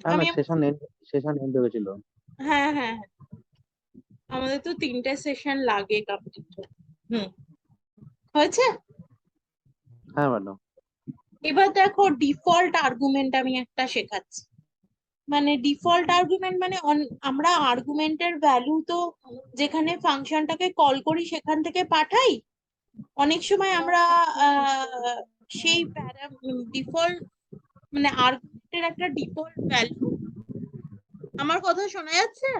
না, আমি session and হয়ে গেছিল। হ্যাঁ হ্যাঁ হ্যাঁ, আমাদের তো 3টে সেশন লাগে কমপ্লিট। হয়েছে। হ্যাঁ ম্যাডাম। এবার দেখো ডিফল্ট আর্গুমেন্ট আমি একটা শেখাচ্ছি। মানে ডিফল্ট আর্গুমেন্ট মানে আমরা আর্গুমেন্টের ভ্যালু তো যেখানে ফাংশনটাকে কল করি সেখান থেকে পাঠাই। অনেক সময় আমরা সেই ডিফল্ট মানে আর্গুমেন্টের একটা ডিফল্ট ভ্যালু। আমার কথা শোনা যাচ্ছে?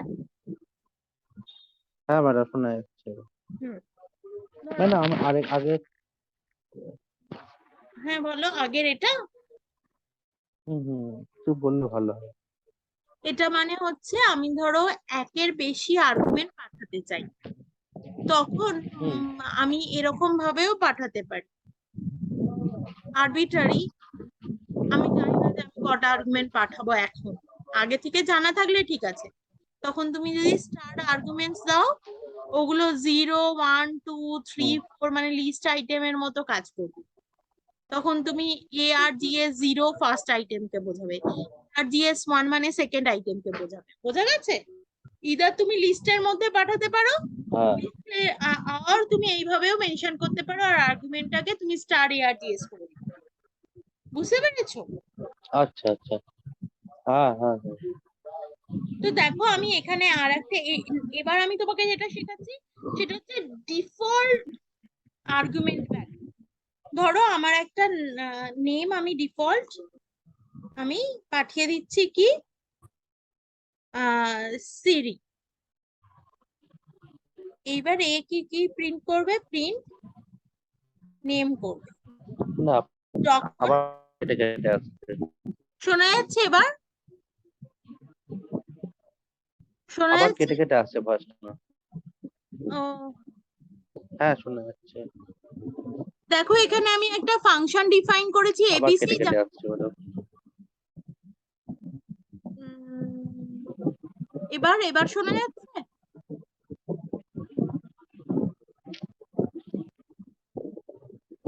হ্যাঁ ম্যাডাম, শোনা যাচ্ছে। হুম, ম্যাডাম আগে হ্যাঁ বলো আগের এটা। একটু বললে ভালো হয়। এটা মানে হচ্ছে আমি ধরো একের বেশি আর্গুমেন্ট পাঠাতে চাই, তখন হুম আমি এরকম ভাবেও পাঠাতে পারি। আরবিট্রারি, আমি জানি না যে আমি কটা আর্গুমেন্ট পাঠাবো এখন, আগে থেকে জানা থাকলে ঠিক আছে। তখন তুমি যদি স্টার আর্গুমেন্টস দাও, ওগুলো 0 1 2 3 হুম 4 মানে লিস্ট আইটেমের মতো কাজ করবে। তখন তুমি এ আর জি এস 0 ফার্স্ট আইটেমকে বোঝাবে, আর জি এস 1 মানে সেকেন্ড আইটেমকে বোঝাবে। বোঝা গেছে? ইদার তুমি লিস্টের মধ্যে পাঠাতে পারো, হ্যাঁ আর তুমি এইভাবেও মেনশন করতে পারো, আর আর্গুমেন্টটাকে তুমি স্টার এ আর জি এস করে দিতে। বুঝতে পেরেছো? আচ্ছা আচ্ছা। হ্যাঁ হ্যাঁ হ্যাঁ। তো দেখো আমি এখানে আর একটা এবার আমি তোমাকে যেটা শেখাচ্ছি সেটা হচ্ছে ডিফল্ট আর্গুমেন্ট ভ্যালু। ধরো আমার একটা নেম আমি ডিফল্ট আমি পাঠিয়ে দিচ্ছি কি সিরি। এইবার এ কি কি প্রিন্ট করবে? প্রিন্ট নেম করবে। না, যখন আবার কেটে কেটে আসছে। শোনা যাচ্ছে এবার? শোনা আবার যাচ্ছে? কেটে কেটে আসছে ভয়েসটা। ও, হ্যাঁ, শোনা যাচ্ছে। দেখো এখানে আমি একটা ফাংশন ডিফাইন করেছি আবার এবিসি। কেটে কেটে আসছে ম্যাডাম। এবার এবার শোনা যাচ্ছে?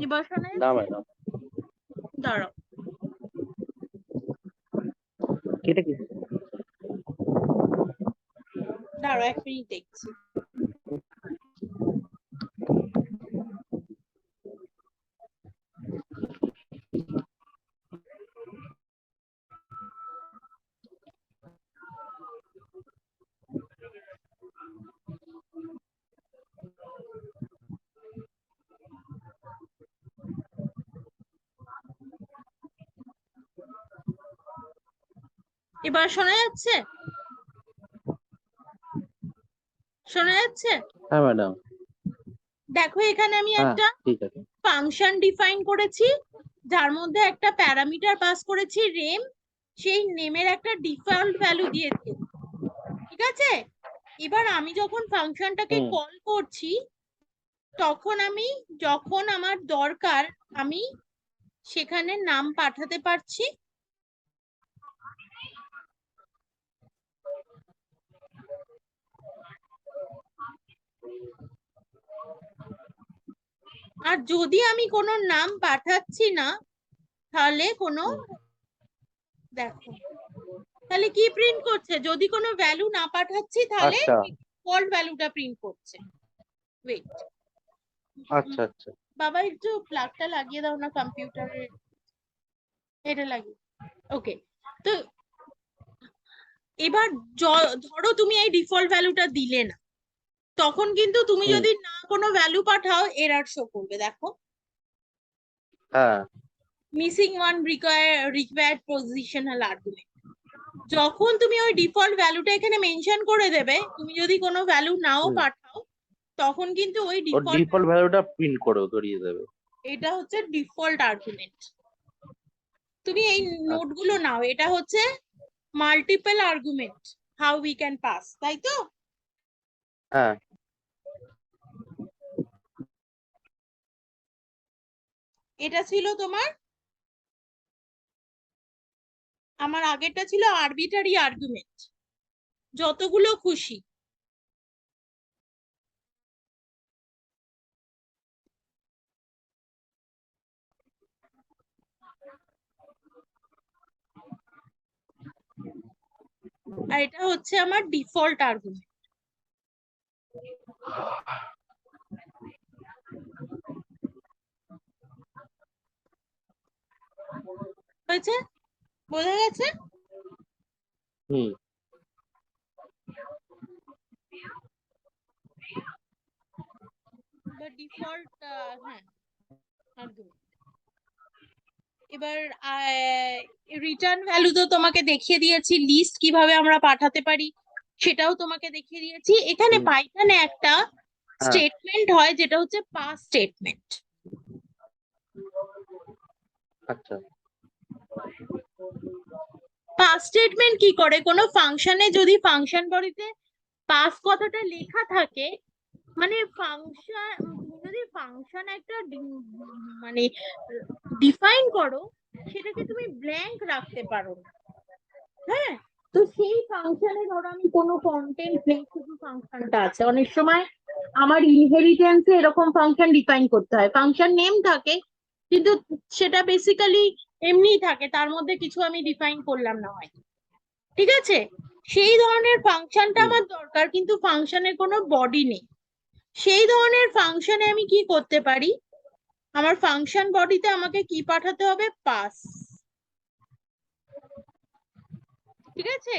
এবার শোনা না যাচ্ছে? ম্যাডাম, দাঁড়াও, কেটে কেটে। দাঁড়াও 1 মিনিট দেখছি। এবার শোনা যাচ্ছে? শোনা যাচ্ছে? হ্যাঁ ম্যাডাম। দেখো এখানে আমি হ্যাঁ, একটা ঠিক আছে। ফাংশন ডিফাইন করেছি, যার মধ্যে একটা প্যারামিটার পাস করেছি নেম। সেই নেমের একটা ডিফল্ট ভ্যালু দিয়ে দিয়েছি। ঠিক আছে? এবার আমি যখন ফাংশনটাকে হুম কল করছি, তখন আমি যখন আমার দরকার আমি সেখানে নাম পাঠাতে পারছি। আর যদি আমি কোনো নাম পাঠাচ্ছি না, তাহলে কোনো, হুম। দেখো তাহলে কি প্রিন্ট করছে? যদি কোনো ভ্যালু না পাঠাচ্ছি তাহলে আচ্ছা ডিফল্ট ভ্যালুটা প্রিন্ট করছে। ওয়েট, আচ্ছা আচ্ছা। বাবা একটু প্লাগটা লাগিয়ে দাও না কম্পিউটারে, এটা লাগিয়ে। ওকে, তো এবার ধরো তুমি এই ডিফল্ট ভ্যালুটা দিলে না, তখন কিন্তু তুমি হুম যদি না কোনো ভ্যালু পাঠাও এরর শো করবে। দেখো, হ্যাঁ missing one required positional argument. যখন তুমি ওই ডিফল্ট ভ্যালুটা এখানে মেনশন করে দেবে, তুমি যদি কোনো ভ্যালু নাও হুম। পাঠাও, তখন কিন্তু ওই ওর ডিফল্ট, ডিফল্ট ভ্যালুটা প্রিন্ট করে ধরিয়ে দেবে। এটা হচ্ছে ডিফল্ট আর্গুমেন্ট। তুমি এই নোটগুলো আচ্ছা। নাও, এটা হচ্ছে multiple argument how we can pass, তাই তো? হ্যাঁ এটা ছিল তোমার, আমার আগেরটা ছিল আরবিটারি আর্গুমেন্ট, যতগুলো খুশি। আর এটা হচ্ছে আমার ডিফল্ট আর্গুমেন্ট। হয়েছে? বোঝা গেছে? হুম। বা ডিফল্ট, হ্যাঁ, আর্গুমেন্ট। এবার রিটার্ন ভ্যালু তো তোমাকে দেখিয়ে দিয়েছি, লিস্ট কিভাবে আমরা পাঠাতে পারি সেটাও তোমাকে দেখিয়ে দিয়েছি। এখানে হুম। পাইথনে একটা হ্যাঁ। স্টেটমেন্ট হয় যেটা হচ্ছে পাস স্টেটমেন্ট। আচ্ছা। পাস স্টেটমেন্ট কি করে, কোনো ফাংশনে যদি ফাংশন বডিতে পাস কথাটা লেখা থাকে, মানে ফাংশন, তুমি যদি ফাংশন একটা মানে ডিফাইন করো, সেটাকে তুমি ব্ল্যাঙ্ক রাখতে পারো না। হ্যাঁ, তো সেই ফাংশনে ধরো আমি কোনো কন্টেন্ট নেই, শুধু ফাংশনটা আছে। অনেক সময় আমার ইনহেরিটেন্সে এরকম ফাংশন ডিফাইন করতে হয়, ফাংশন নেম থাকে কিন্তু সেটা বেসিক্যালি এমনিই থাকে, তার মধ্যে কিছু আমি ডিফাইন করলাম না হয়, ঠিক আছে? সেই ধরনের ফাংশনটা হুম। আমার দরকার, কিন্তু ফাংশনের কোনো বডি নেই। সেই ধরনের ফাংশনে আমি কি করতে পারি, আমার ফাংশন বডিতে আমাকে কি পাঠাতে হবে, পাস। ঠিক আছে?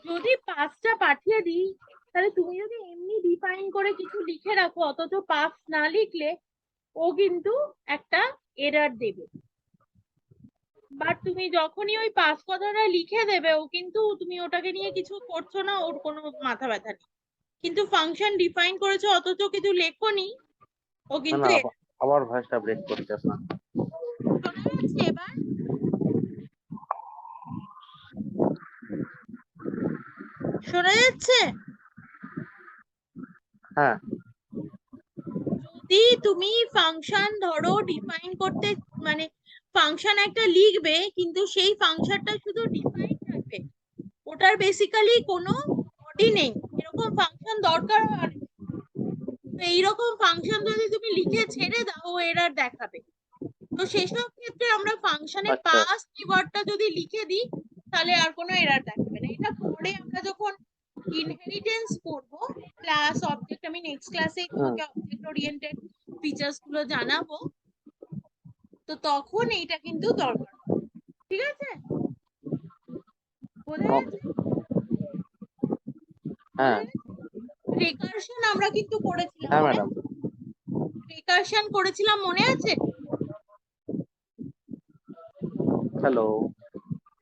যদি পাসটা পাঠিয়ে দিই, তাহলে তুমি যদি এমনি ডিফাইন করে কিছু লিখে রাখো অথচ পাস না লিখলে, ও কিন্তু একটা এরর দেবে। বাট তুমি যখনই ওই পাস কথাটা লিখে দেবে, ও কিন্তু, তুমি ওটাকে নিয়ে কিছু করছো না, ওর কোনো মাথা ব্যথা নেই। কিন্তু ফাংশন ডিফাইন করেছো অথচ কিছু লেখোনি, ও না কিন্তু না, আবার ভয়েসটা ব্রেক করতেছে না। শোনা যাচ্ছে এবার? শোনা যাচ্ছে? হ্যাঁ। যদি তুমি ফাংশন ধরো ডিফাইন করতে, মানে ফাংশন একটা লিখবে কিন্তু সেই ফাংশনটা শুধু ডিফাইন রাখবে, ওটার বেসিক্যালি কোনো বডি নেই, এরকম ফাংশন দরকার হয়। তো এইরকম ফাংশন যদি তুমি লিখে ছেড়ে দাও, ও এরর দেখাবে। তো সেসব ক্ষেত্রে আমরা ফাংশনে আচ্ছা। পাস কিওয়ার্ডটা যদি লিখে দিই, তাহলে আর কোনো এরর দেখাবে না। এটা পরে আমরা যখন ইনহেরিটেন্স করব, ক্লাস অবজেক্ট, আমি নেক্সট ক্লাসেই হুম। তোমাকে অবজেক্ট ওরিয়েন্টেড ফিচার্স গুলো জানাবো, তো তখন এইটা কিন্তু দরকার। ঠিক আছে? বোঝা ওকে। গেছে? হ্যাঁ। বোঝা গেছে? রেকারশন আমরা কিন্তু করেছিলাম, হ্যাঁ মনে ম্যাডাম। আছে? রেকারশন করেছিলাম, মনে আছে? হ্যালো।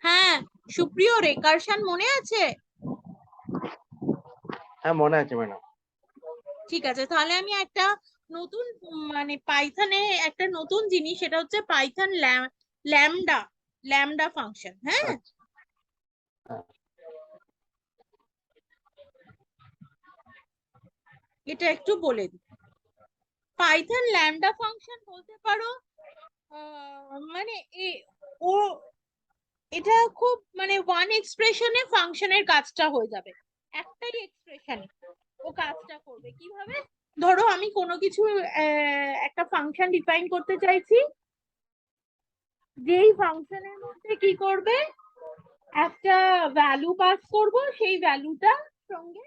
হ্যাঁ, সুপ্রিয়, রেকারশন মনে আছে? হ্যাঁ মনে আছে ম্যাডাম। ঠিক আছে, তাহলে আমি একটা নতুন, মানে পাইথনে একটা নতুন জিনিস, সেটা হচ্ছে পাইথন ল্যামডা, ল্যামডা ফাংশন। হ্যাঁ, আচ্ছা। হ্যাঁ। এটা একটু বলে দিই। পাইথন ল্যামডা ফাংশন বলতে পারো, মানে ও, এটা খুব মানে ওয়ান এক্সপ্রেশনে ফাংশনের কাজটা হয়ে যাবে, একটাই এক্সপ্রেশনে ও কাজটা করবে। কিভাবে? ধরো আমি কোনো কিছু একটা ফাংশন ডিফাইন করতে চাইছি, যেই ফাংশনের মধ্যে কি করবে, একটা ভ্যালু পাস করব, সেই ভ্যালুটার সঙ্গে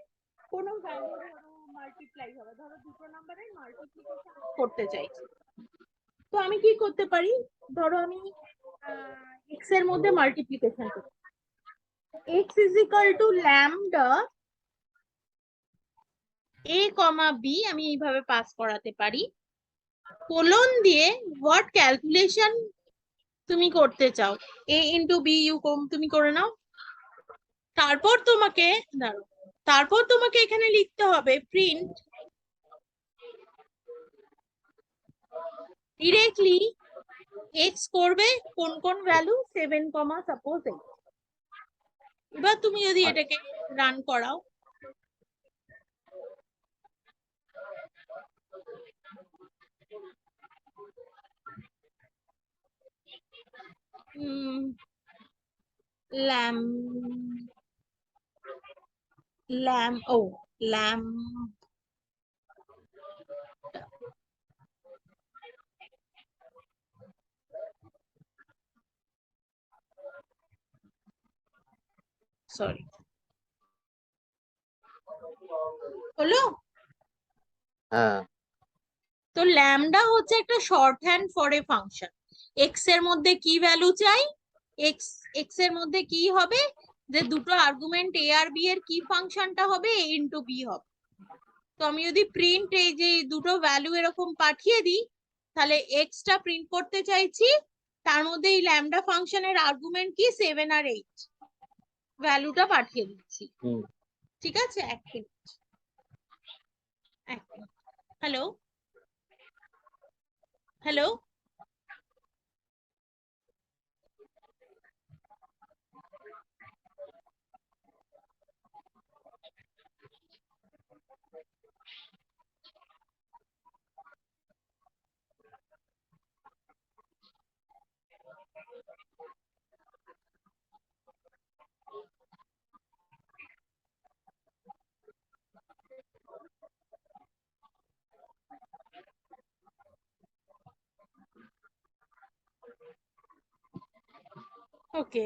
কোনো ভ্যালু ধরো মাল্টিপ্লাই হবে, ধরো দুটো নাম্বারের মাল্টিপ্লিকেশন করতে চাইছি। তো আমি কি করতে পারি, ধরো আমি এক্স এর মধ্যে মাল্টিপ্লিকেশন করতে, x is equal to lambda a comma b, আমি এইভাবে পাস করাতে পারি, কোলন দিয়ে হোয়াট ক্যালকুলেশন তুমি করতে চাও, এ ইন্টু বি ইউ তুমি করে নাও। তারপর তোমাকে, দাঁড়ো, তারপর তোমাকে এখানে লিখতে হবে প্রিন্ট ডিরেক্টলি এক্স করবে কোন কোন ভ্যালু, 7 কমা সাপোজ 8। এবার তুমি যদি আচ্ছা। এটাকে রান করাও, ল্যাম ল্যাম ও ল্যাম, সরি, হলো? হ্যাঁ। তো ল্যামডা হচ্ছে একটা short hand for a function. X এর মধ্যে কি ভ্যালু চাই? এক্স এক্স এর মধ্যে কি হবে, যে দুটো আর্গুমেন্ট এ আর বি এর কি ফাংশনটা হবে, এ ইন্টু বি হবে। তো আমি যদি প্রিন্ট এই যে দুটো ভ্যালু এরকম পাঠিয়ে দিই, তাহলে এক্সটা প্রিন্ট করতে চাইছি, তার মধ্যে এই ল্যামডা ফাংশনের আর্গুমেন্ট কি 7 আর 8, ভ্যালুটা পাঠিয়ে দিচ্ছি। ঠিক আছে, এক মিনিট। Hello hello. ওকে,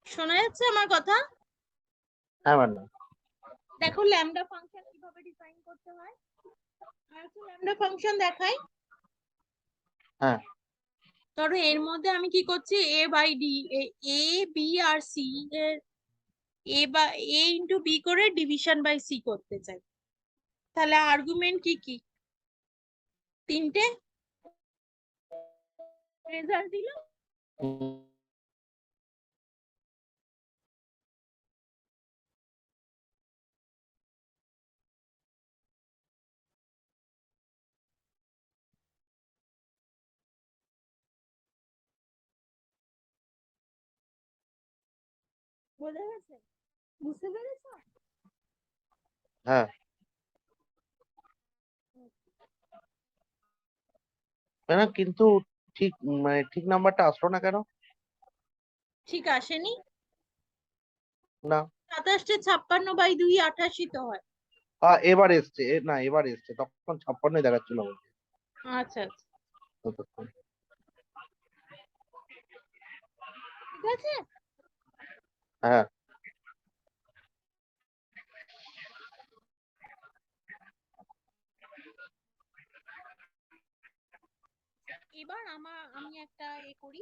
শোনা যাচ্ছে আমার কথা? হ্যাঁ ম্যাডাম। দেখো ল্যামডা ফাংশন কিভাবে ডিফাইন করতে হয়। আর একটা ল্যামডা ফাংশন দেখাই। হ্যাঁ। ধরো এর মধ্যে আমি কি করছি, A by D, A B আর সি এর এ বা এ ইন্টু বি করে ডিভিশন বাই সি করতে চাই। তাহলে আর্গুমেন্ট কি কি? তিনটে। রেজাল্ট দিল। বোঝা গেছে? বুঝতে পেরেছো? হ্যাঁ ম্যাডাম, কিন্তু ঠিক মানে ঠিক নাম্বারটা আসলো না কেন? ঠিক আসেনি। না। 2756/2 88 তো হয়। এবার এসছে, না এবার এসছে, তখন 56 দেখাচ্ছিল আমাকে আচ্ছা আচ্ছা, ততক্ষণ। ঠিক আছে। হ্যাঁ। এবার আমি একটা করি।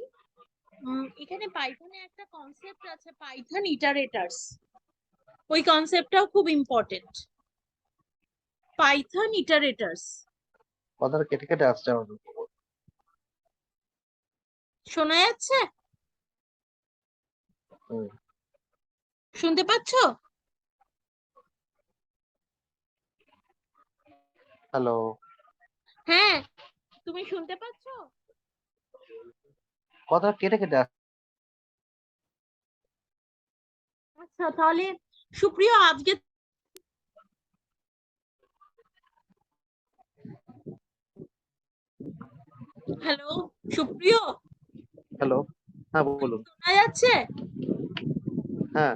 এখানে পাইথনে একটা কনসেপ্ট আছে, পাইথন ইটারেটার্স। ওই কনসেপ্টটাও খুব ইম্পর্টেন্ট। পাইথন ইটারেটার্স। কথাটা কেটে কেটে আসছে আমার। শোনা যাচ্ছে? হুম। শুনতে পাচ্ছো? হ্যালো। হ্যাঁ, তুমি শুনতে পাচ্ছো? কথা কেটে কেটে আসছে। আচ্ছা, তাহলে সুপ্রিয় আজকে, হ্যালো সুপ্রিয়, হ্যালো। হ্যাঁ বলুন। শোনা যাচ্ছে? হ্যাঁ।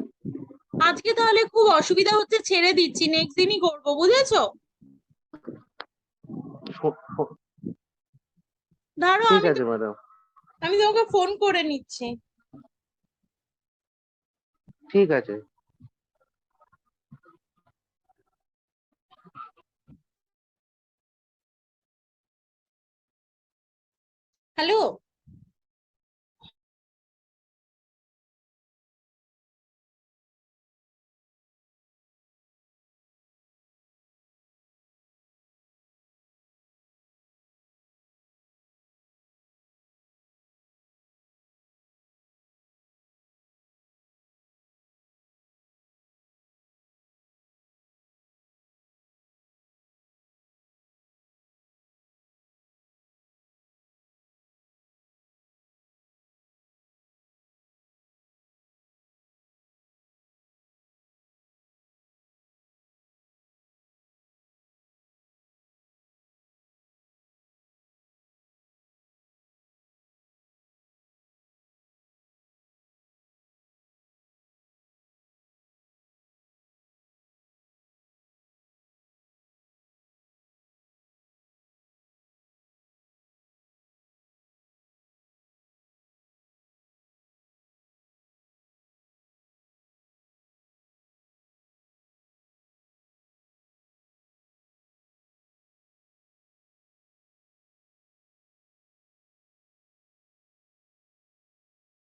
আজকে তাহলে খুব অসুবিধা হচ্ছে, ছেড়ে দিচ্ছি, নেক্সট দিনই করবো, বুঝেছো? ধরো ঠিক আমি আছে ম্যাডাম। আমি তোমাকে ফোন করে নিচ্ছি। ঠিক আছে। হ্যালো।